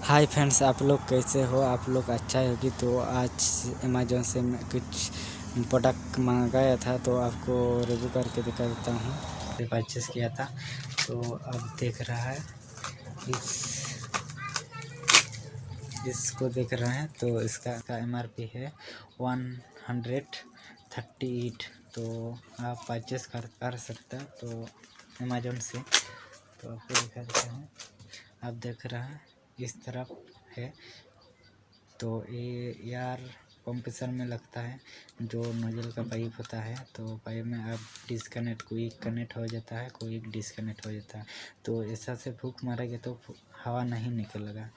Hi friends, आप लोग कैसे हो? आप लोग अच्छा होगी। तो आज अमेज़न से मैं कुछ प्रोडक्ट मंगाया था, तो आपको रिव्यू करके दिखा देता हूँ। परचेस किया था, तो अब देख रहा है इसको देख रहे हैं। तो इसका MRP है 138। तो आप परचेस कर सकते हैं तो अमेज़न से। तो आपको दिखा देता हूँ, आप देख रहे हैं इस तरफ है। तो ये यार पंपिशन में लगता है, जो नोजल का पाइप होता है। तो पाइप में आप डिस्कनेक्ट, कोई कनेक्ट हो जाता है, कोई डिस्कनेक्ट हो जाता है। तो ऐसा से फूंक मारेंगे तो हवा नहीं निकलेगा।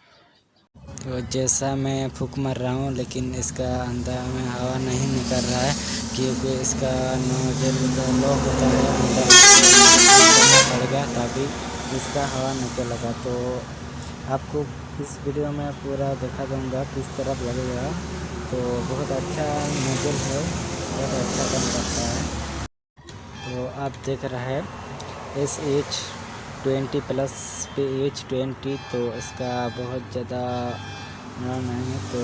तो जैसा मैं फूंक मार रहा हूँ, लेकिन इसका अंदर में हवा नहीं निकल रहा है, क्योंकि इसका नोजल का लॉक होता है, अंदर पड़ेगा तभी इसका हवा निकलेगा। तो आपको इस वीडियो में पूरा दिखा दूंगा किस तरफ लगेगा। तो बहुत अच्छा नोजल है, बहुत अच्छा काम करता है। तो आप देख रहे हैं SH20+ PH20। तो इसका बहुत ज़्यादा नहीं है। तो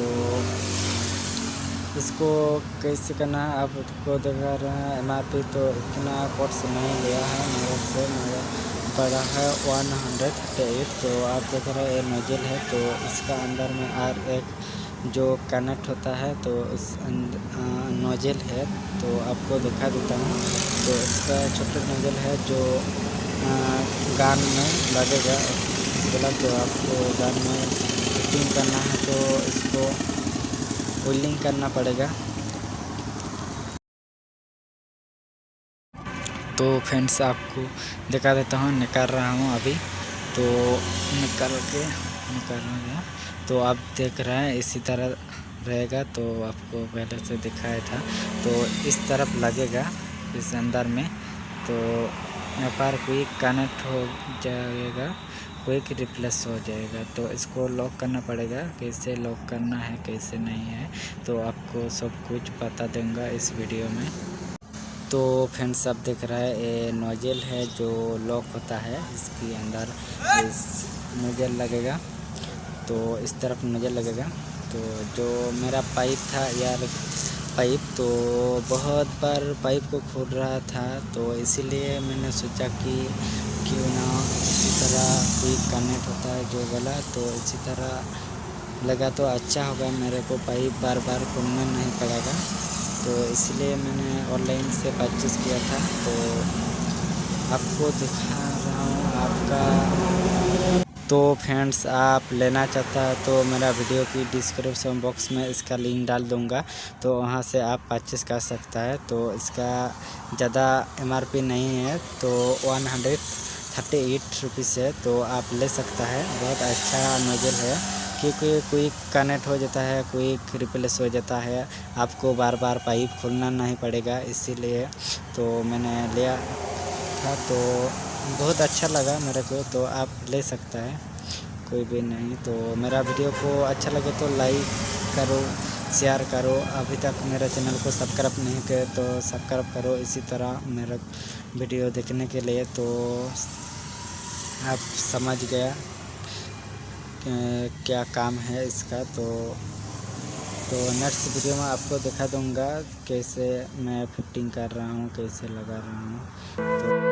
इसको कैसे करना है आपको दिखा रहे हैं। MRP तो इतना कोर्स नहीं लिया है मेरे से, मेरा पड़ा है 138। तो आप देख रहे हैं नोजल है, तो इसका अंदर में और एक जो कनेक्ट होता है, तो इस नोजल है। तो आपको दिखा देता हूँ। तो इसका छोटा नोजल है जो गान में लगेगा। तो आपको गान में फिटिंग करना है, तो इसको वेल्डिंग करना पड़ेगा। तो फ्रेंड्स आपको दिखा देता हूँ, निकाल रहा हूँ अभी। तो निकाल गया। तो आप देख रहे हैं इसी तरह रहेगा। तो आपको पहले से दिखाया था। तो इस तरफ लगेगा इस अंदर में। तो यहाँ पर क्विक कनेक्ट हो जाएगा, क्विक रिप्लेस हो जाएगा। तो इसको लॉक करना पड़ेगा, कैसे लॉक करना है कैसे नहीं है, तो आपको सब कुछ बता दूंगा इस वीडियो में। तो फ्रेंड्स आप देख रहा है ये नोजल है जो लॉक होता है, इसके अंदर इस नोजल लगेगा। तो इस तरफ नोजल लगेगा। तो जो मेरा पाइप था यार, तो बहुत बार पाइप को खोल रहा था, तो इसीलिए मैंने सोचा कि क्यों ना इसी तरह कोई कनेक्ट होता है जो वाला, तो इसी तरह लगा तो अच्छा होगा, मेरे को पाइप बार बार खोलना नहीं पड़ेगा। तो इसलिए मैंने ऑनलाइन से परचेज़ किया था। तो आपको दिखा रहा हूँ आपका। तो फ्रेंड्स आप लेना चाहता है तो मेरा वीडियो की डिस्क्रिप्शन बॉक्स में इसका लिंक डाल दूँगा, तो वहाँ से आप परचेस कर सकता है। तो इसका ज़्यादा MRP नहीं है, तो 138 रुपीज़ है। तो आप ले सकता है, बहुत अच्छा नोजल है, क्योंकि कोई कनेक्ट हो जाता है, कोई रिप्लेस हो जाता है, आपको बार बार पाइप खोलना नहीं पड़ेगा, इसीलिए तो मैंने लिया था। तो बहुत अच्छा लगा मेरे को। तो आप ले सकता है, कोई भी नहीं। तो मेरा वीडियो को अच्छा लगे तो लाइक करो, शेयर करो। अभी तक मेरे चैनल को सब्सक्राइब नहीं किए तो सब्सक्राइब करो, इसी तरह मेरा वीडियो देखने के लिए। तो आप समझ गया क्या काम है इसका। तो नेक्स्ट वीडियो में आपको दिखा दूंगा कैसे मैं फिटिंग कर रहा हूँ, कैसे लगा रहा हूँ। तो